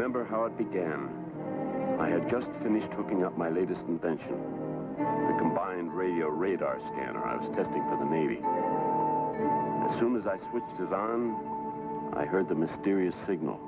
remember how it began. I had just finished hooking up my latest invention, the combined radio radar scanner I was testing for the Navy. As soon as I switched it on, I heard the mysterious signal.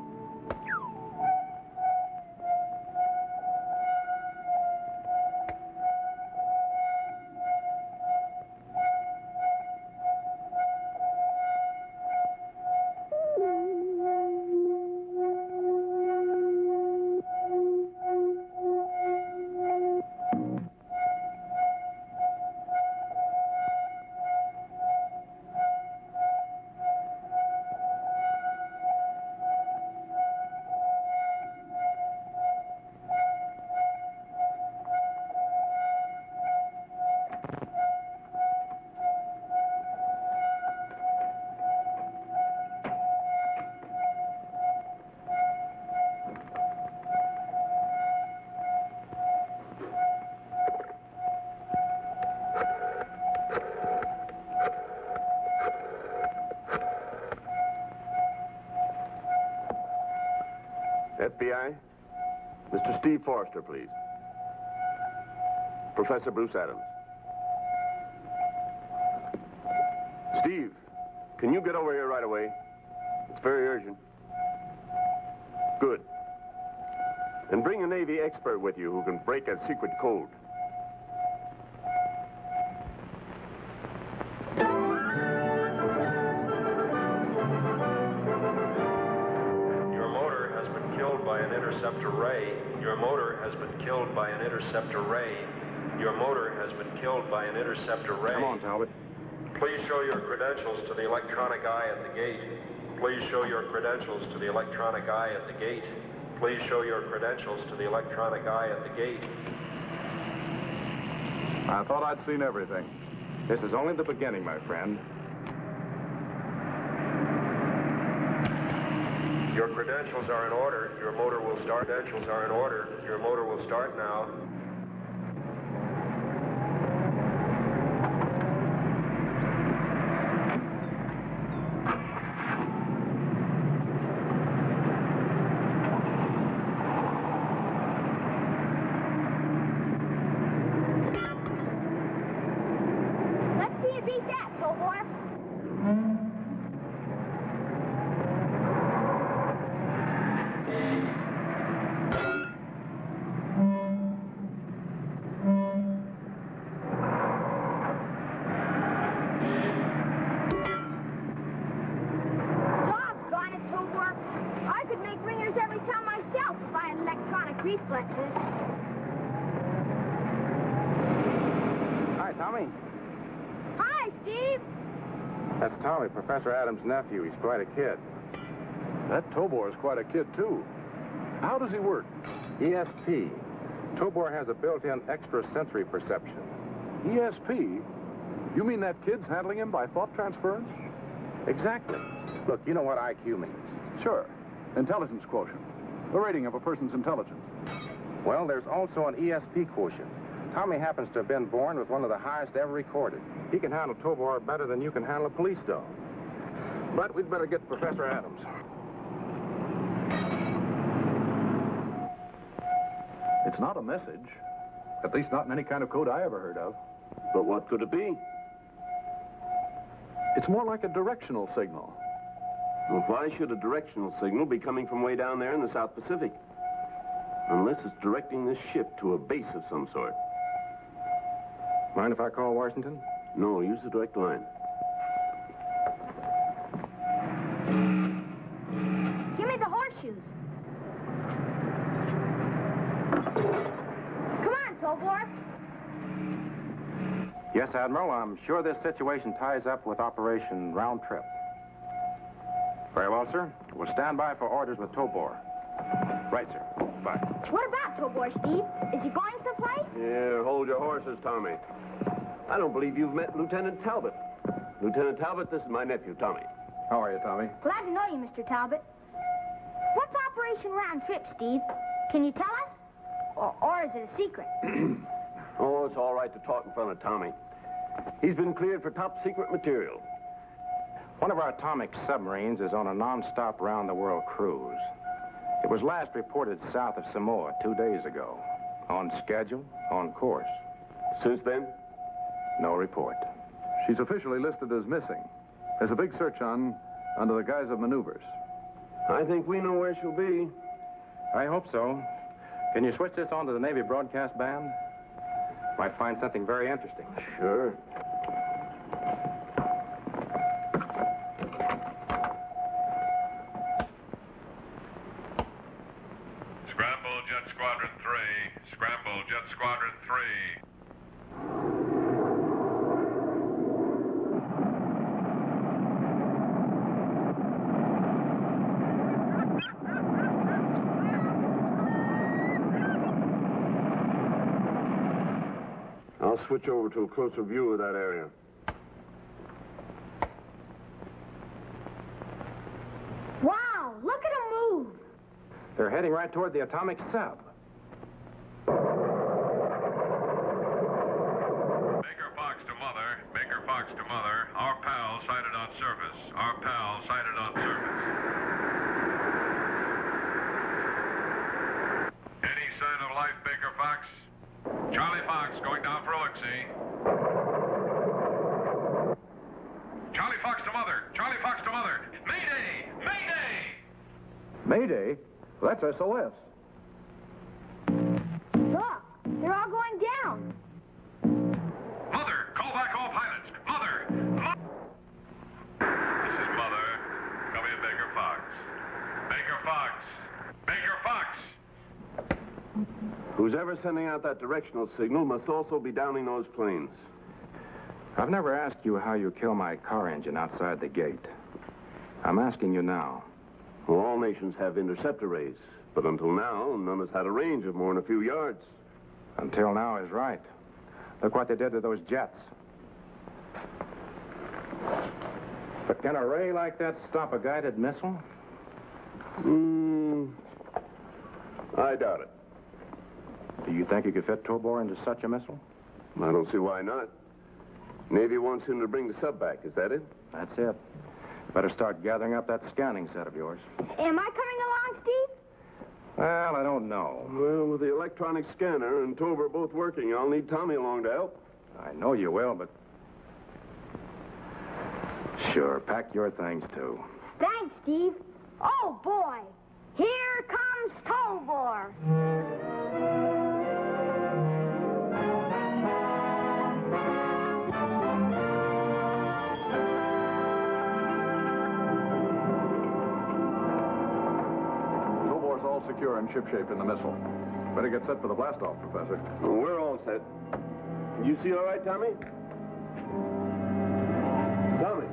FBI? Mr. Steve Forrester, please. Professor Bruce Adams. Steve, can you get over here right away? It's very urgent. Good. And bring a Navy expert with you who can break a secret code. Interceptor ray. Your motor has been killed by an interceptor ray. Your motor has been killed by an interceptor ray. Come on, Talbot. Please show your credentials to the electronic eye at the gate. Please show your credentials to the electronic eye at the gate. Please show your credentials to the electronic eye at the gate. I thought I'd seen everything. This is only the beginning, my friend. Your credentials are in order. Your motor will start. Credentials are in order. Your motor will start now. Let's see you beat that, Tobor. Reflexes. Hi, Tommy. Hi, Steve. That's Tommy, Professor Adams' nephew. He's quite a kid. That Tobor is quite a kid, too. How does he work? ESP. Tobor has a built-in extrasensory perception. ESP? You mean that kid's handling him by thought transference? Exactly. Look, you know what IQ means. Sure. Intelligence quotient. The rating of a person's intelligence. Well, there's also an ESP quotient. Tommy happens to have been born with one of the highest ever recorded. He can handle Tobor better than you can handle a police dog. But we'd better get Professor Adams. It's not a message. At least not in any kind of code I ever heard of. But what could it be? It's more like a directional signal. Well, why should a directional signal be coming from way down there in the South Pacific? Unless it's directing this ship to a base of some sort. Mind if I call Washington? No, use the direct line. Give me the horseshoes. Come on, Tobor. Yes, Admiral, I'm sure this situation ties up with Operation Round Trip. Very well, sir. We'll stand by for orders with Tobor. Right, sir. Bye. What about Tobor, Steve? Is he going someplace? Here, hold your horses, Tommy. I don't believe you've met Lieutenant Talbot. Lieutenant Talbot, this is my nephew, Tommy. How are you, Tommy? Glad to know you, Mr. Talbot. What's Operation Round Trip, Steve? Can you tell us? Or is it a secret? Oh, it's all right to talk in front of Tommy. He's been cleared for top secret material. One of our atomic submarines is on a non-stop round-the-world cruise. It was last reported south of Samoa 2 days ago. On schedule, on course. Since then? No report. She's officially listed as missing. There's a big search on under the guise of maneuvers. I think we know where she'll be. I hope so. Can you switch this on to the Navy broadcast band? Might find something very interesting. Sure. Scramble Jet Squadron 3. Scramble Jet Squadron 3. I'll switch over to a closer view of that area. Wow, look at them move. They're heading right toward the atomic sub. Baker Fox to Mother. Baker Fox to Mother. Our pal sighted on surface. Our pal sighted on surface. Any sign of life, Baker Fox? Charlie Fox going down for a look-see. Charlie Fox to Mother. Charlie Fox to Mother. Mayday! Mayday! Mayday? That's SOS. Look, they're all going down. Mother, call back all pilots. Mother! This is Mother. Come in, Baker Fox. Baker Fox. Baker Fox! Who's ever sending out that directional signal must also be downing those planes. I've never asked you how you kill my car engine outside the gate. I'm asking you now. Well, all nations have interceptor rays, but until now, none has had a range of more than a few yards. Until now is right. Look what they did to those jets. But can a ray like that stop a guided missile? I doubt it. Do you think you could fit Tobor into such a missile? I don't see why not. Navy wants him to bring the sub back, is that it? That's it. Better start gathering up that scanning set of yours. Am I coming along, Steve? Well, I don't know. Well, with the electronic scanner and Tobor both working, I'll need Tommy along to help. I know you will, but... Sure, pack your things, too. Thanks, Steve. Oh, boy. Here comes Tobor. Tobor's all secure and shipshape in the missile. Better get set for the blast-off, Professor. Well, we're all set. You see all right, Tommy? Tommy.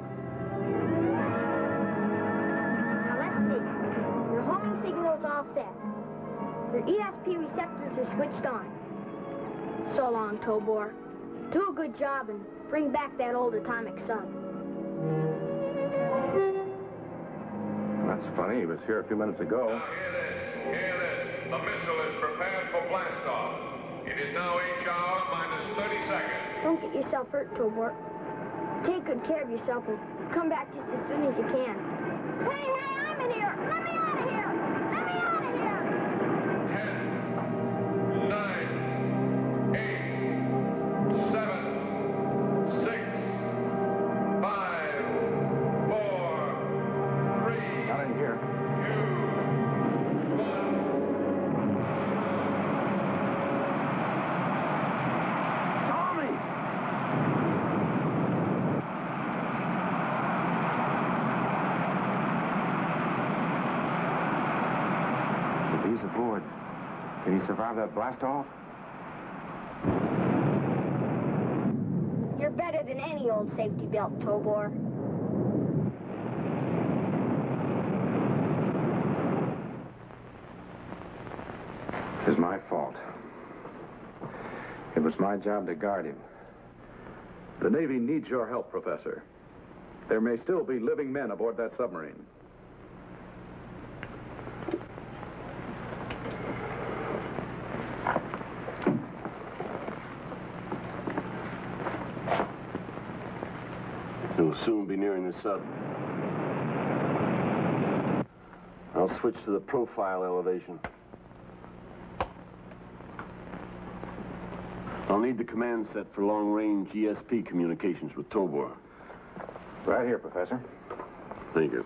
Now, let's see. Your homing signal's all set. Your ESP receptors are switched on. So long, Tobor. Do a good job and bring back that old atomic sub. That's funny. He was here a few minutes ago. Now, hear this. The missile is prepared for blast-off. It is now H hour minus 30 seconds. Don't get yourself hurt, Tobor. Take good care of yourself and come back just as soon as you can. Hey, I'm in here! Let me out of here! Let me out of here! 10, 9, 8, 7, 6, 5, 4, 3, Not in here. 2, 1. Tommy! If he's aboard, can he survive that blast-off? You're better than any old safety belt, Tobor. It's my fault. It was my job to guard him. The Navy needs your help, Professor. There may still be living men aboard that submarine. We'll soon be nearing the sub. I'll I'll switch to the profile elevation. I'll need the command set for long-range ESP communications with Tobor. Right here, Professor. Thank you.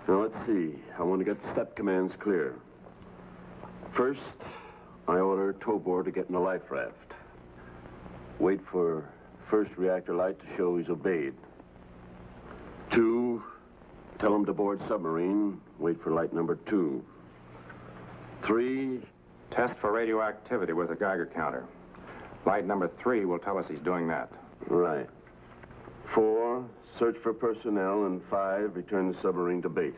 Now, let's see. I want to get the step commands clear. First, I order Tobor to get in a life raft. Wait for first reactor light to show he's obeyed. 2, tell him to board submarine. Wait for light number 2. 3, Test for radioactivity with a Geiger counter. Light number 3 will tell us he's doing that. right. 4, search for personnel. And 5, return the submarine to base.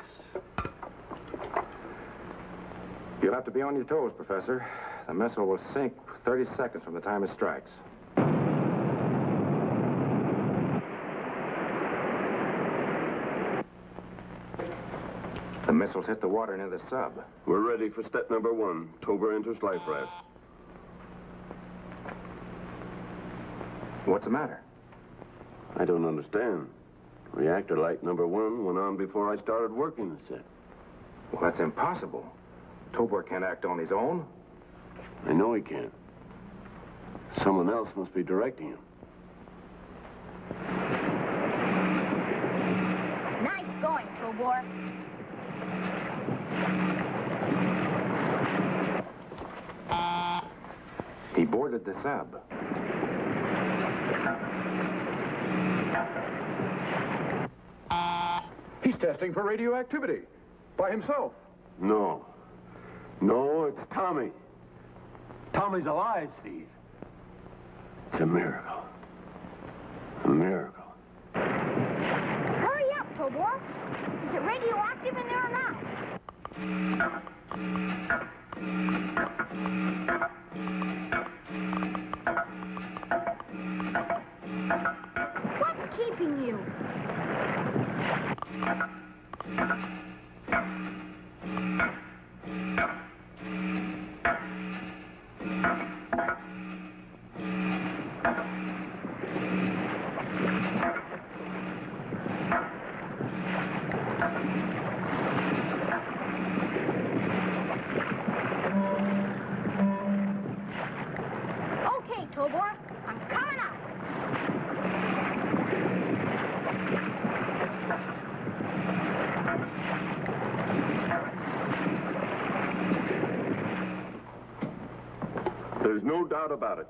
You'll have to be on your toes, Professor. The missile will sink 30 seconds from the time it strikes. The missiles hit the water near the sub. We're ready for step number 1. Tobor enters life raft. What's the matter? I don't understand. Reactor light number 1 went on before I started working the set. Well, that's impossible. Tobor can't act on his own. I know he can't. Someone else must be directing him. Nice going, Tobor. He boarded the sub. He's testing for radioactivity. By himself. No. No, it's Tommy. Tommy's alive, Steve. It's a miracle. A miracle. Hurry up, Tobor. Is it radioactive in there or not? What's keeping you? Okay, Tobor. I'm coming up. There's no doubt about it.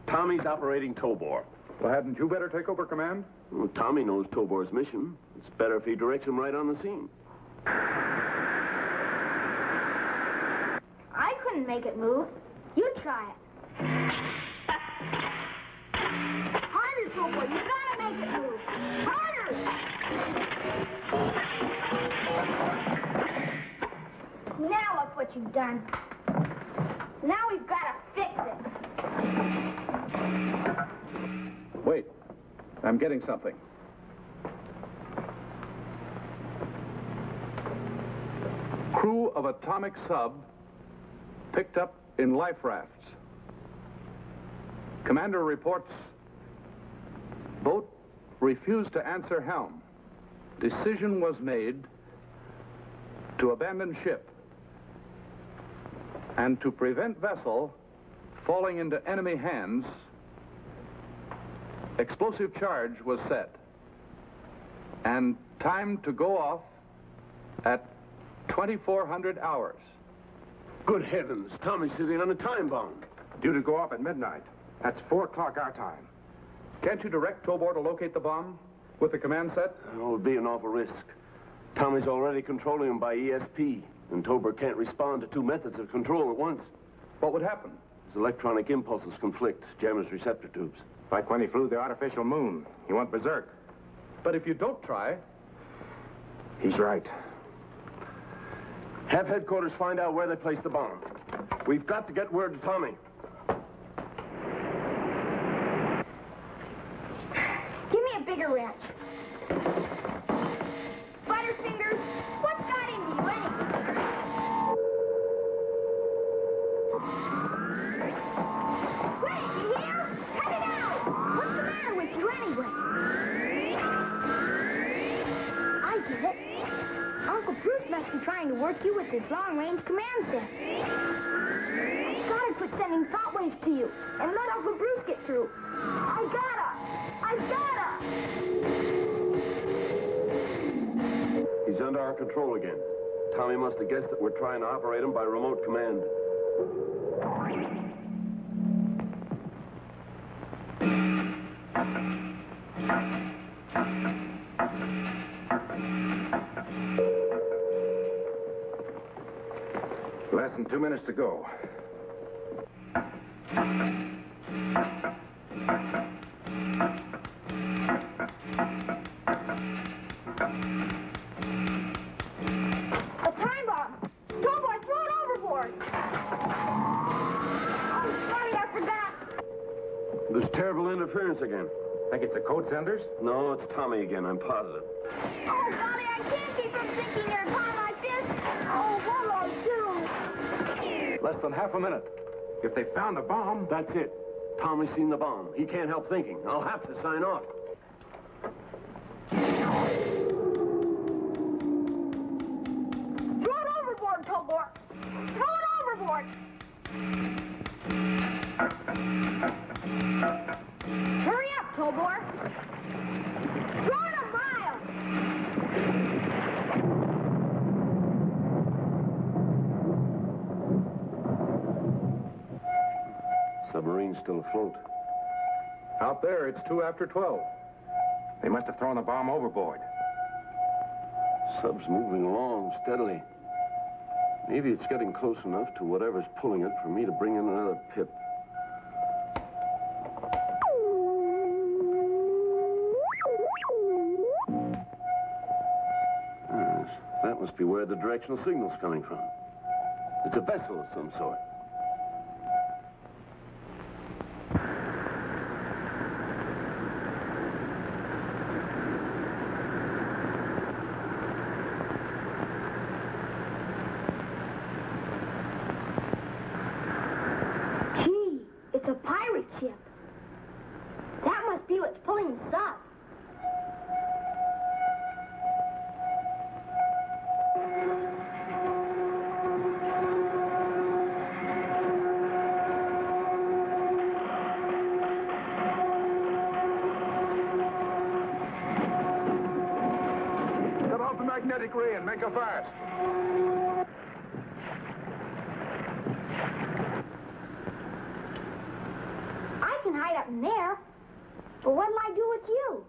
Tommy's operating Tobor. Well, hadn't you better take over command? Well, Tommy knows Tobor's mission. It's better if he directs him right on the scene. I couldn't make it move. You try it. Harder, Tobor. You gotta make it move. Harder! Now look what you've done. Now we've got to fix it. Wait. I'm getting something. Crew of atomic sub picked up in life rafts. Commander reports boat refused to answer helm. Decision was made to abandon ship and to prevent vessel falling into enemy hands. Explosive charge was set and time to go off at 2400 hours. Good heavens, Tommy's sitting on a time bomb. Due to go off at midnight. That's 4 o'clock our time. Can't you direct Tobor to locate the bomb with the command set? It would be an awful risk. Tommy's already controlling him by ESP, and Tobor can't respond to 2 methods of control at once. What would happen? His electronic impulses conflict, jam his receptor tubes. Like when he flew the artificial moon. He went berserk. But if you don't try, He's right. Have headquarters find out where they placed the bomb. We've got to get word to Tommy. Give me a bigger wrench. Butterfingers, what's got into you anyway? Quit it, you hear? Cut it out! What's the matter with you anyway? I get it. Uncle Bruce must must be trying to work you with this long-range command set. Gotta quit sending thought waves to you and let Uncle Bruce get through. I gotta! He's under our control again. Tommy must have guessed that we're trying to operate him by remote command. Less than 2 minutes to go. A time bomb! Tobor, throw it overboard! Oh, sorry, I forgot. There's terrible interference again. Think it's the code senders? No, it's Tommy again, I'm positive. Oh, Golly, I can't keep from thinking at a time like this. Oh, what will I do? Less than half a minute. If they found a bomb... That's it. Tommy's seen the bomb. He can't help thinking. I'll have to sign off. Throw it overboard, Tobor! Throw it overboard! Hurry up, Tobor! Throw it a mile! Submarine's still afloat. Out there, it's 2 after 12. They must have thrown the bomb overboard. Sub's moving along steadily. Maybe it's getting close enough to whatever's pulling it for me to bring in another pip. Yes, that must be where the directional signal's coming from. It's a vessel of some sort. Gee, it's a pirate ship. That must be what's pulling the sub. Cut off the magnetic ray and make her fast. I can hide up in there. But what'll I do with you?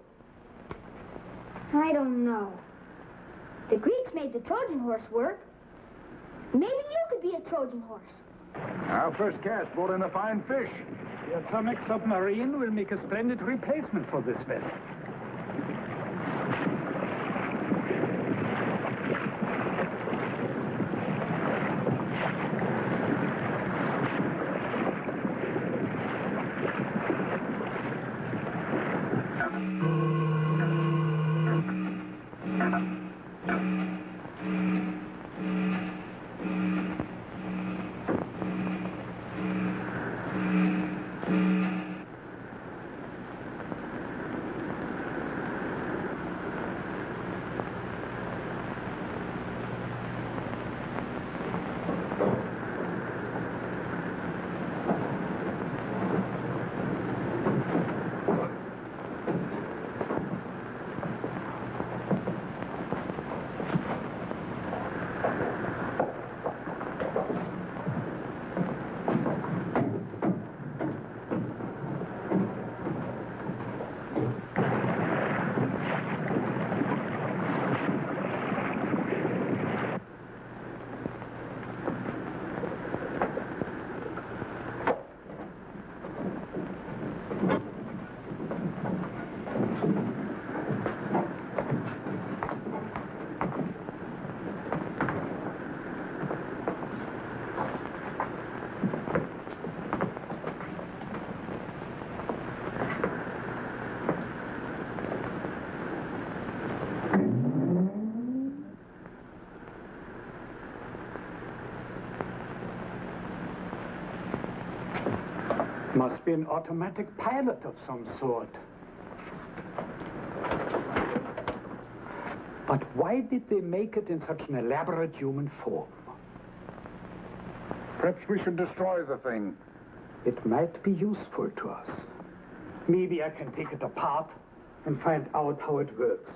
I don't know. The Greeks made the Trojan horse work. Maybe you could be a Trojan horse. Our first cast brought in a fine fish. The atomic submarine will make a splendid replacement for this vessel. Must be an automatic pilot of some sort. But why did they make it in such an elaborate human form? Perhaps we should destroy the thing. It might be useful to us. Maybe I can take it apart and find out how it works.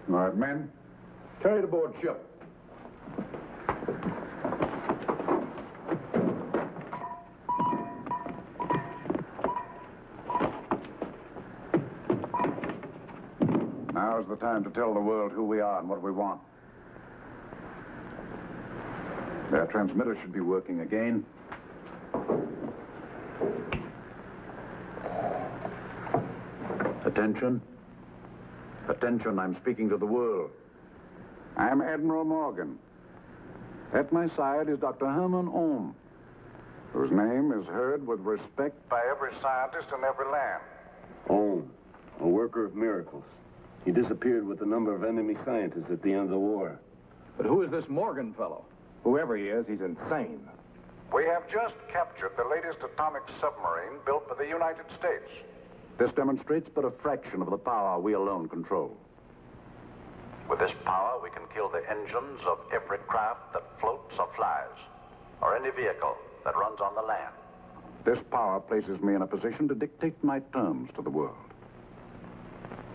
All right, men. Carry it aboard ship. Now's the time to tell the world who we are and what we want. Their transmitter should be working again. Attention. Attention, I'm speaking to the world. I'm Admiral Morgan. At my side is Dr. Herman Ohm, whose name is heard with respect by every scientist in every land. Ohm, a worker of miracles. He disappeared with a number of enemy scientists at the end of the war. But who is this Morgan fellow? Whoever he is, he's insane. We have just captured the latest atomic submarine built by the United States. This demonstrates but a fraction of the power we alone control. With this power, we can kill the engines of every craft that floats or flies, or any vehicle that runs on the land. This power places me in a position to dictate my terms to the world.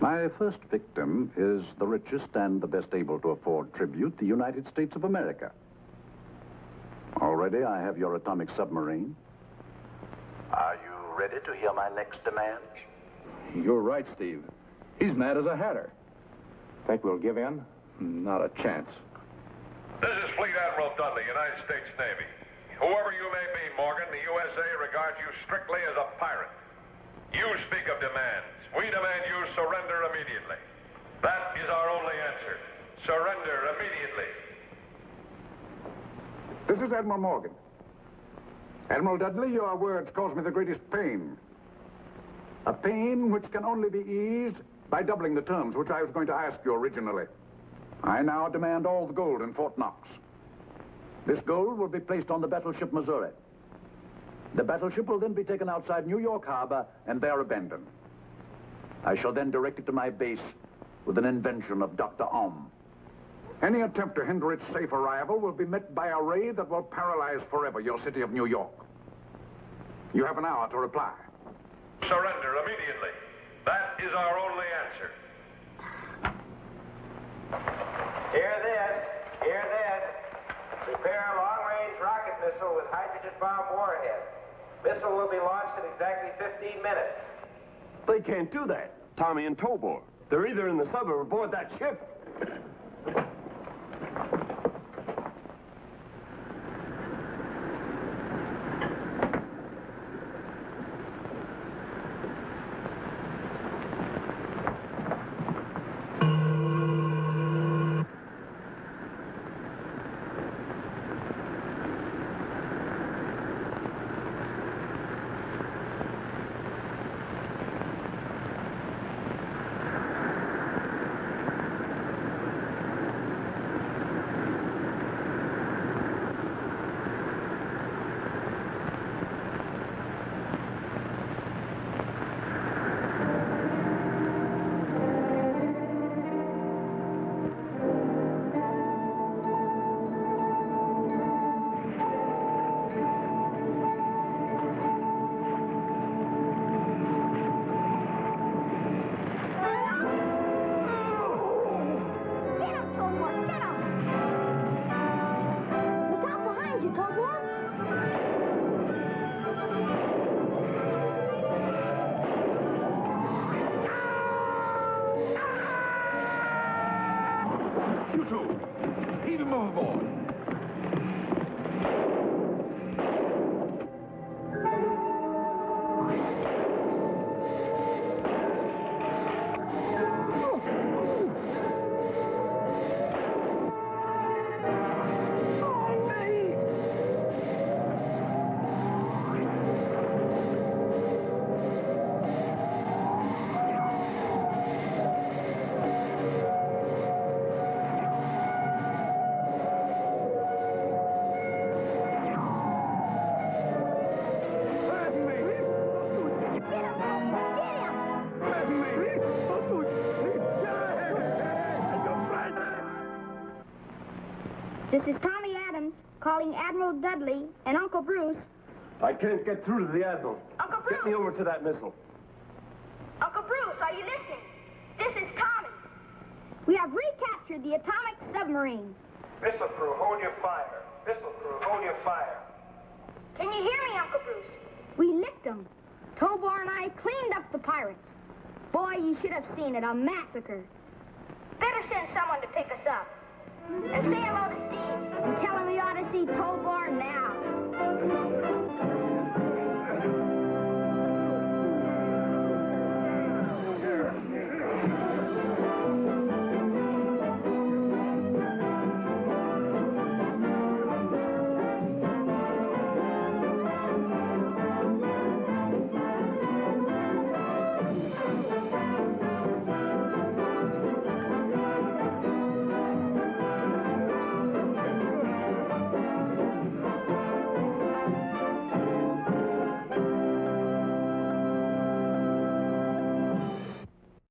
My first victim is the richest and the best able to afford tribute, the United States of America. Already I have your atomic submarine. Are you ready to hear my next demands? You're right, Steve. He's mad as a hatter. Think we'll give in? Not a chance. This is Fleet Admiral Dudley, United States Navy. Whoever you may be, Morgan, the USA regards you strictly as a pirate. You speak of demands. We demand you surrender immediately. That is our only answer. Surrender immediately. This is Admiral Morgan. Admiral Dudley, your words cause me the greatest pain. A pain which can only be eased by doubling the terms which I was going to ask you originally. I now demand all the gold in Fort Knox. This gold will be placed on the battleship Missouri. The battleship will then be taken outside New York Harbor and there abandoned. I shall then direct it to my base with an invention of Dr. Ohm. Any attempt to hinder its safe arrival will be met by a ray that will paralyze forever your city of New York. You have an hour to reply. Surrender immediately. That is our only answer. Hear this. Hear this. Prepare a long-range rocket missile with hydrogen bomb warhead. Missile will be launched in exactly 15 minutes. They can't do that. Tommy and Tobor. They're either in the sub or aboard that ship. This is Tommy Adams calling Admiral Dudley and Uncle Bruce. I can't get through to the Admiral. Uncle Bruce! Get me over to that missile. Uncle Bruce, are you listening? This is Tommy. We have recaptured the atomic submarine. Missile crew, hold your fire. Missile crew, hold your fire. Can you hear me, Uncle Bruce? We licked them. Tobor and I cleaned up the pirates. Boy, you should have seen it, a massacre. Better send someone to pick us up. And say hello to Steve and tell him we ought to see Tobor now.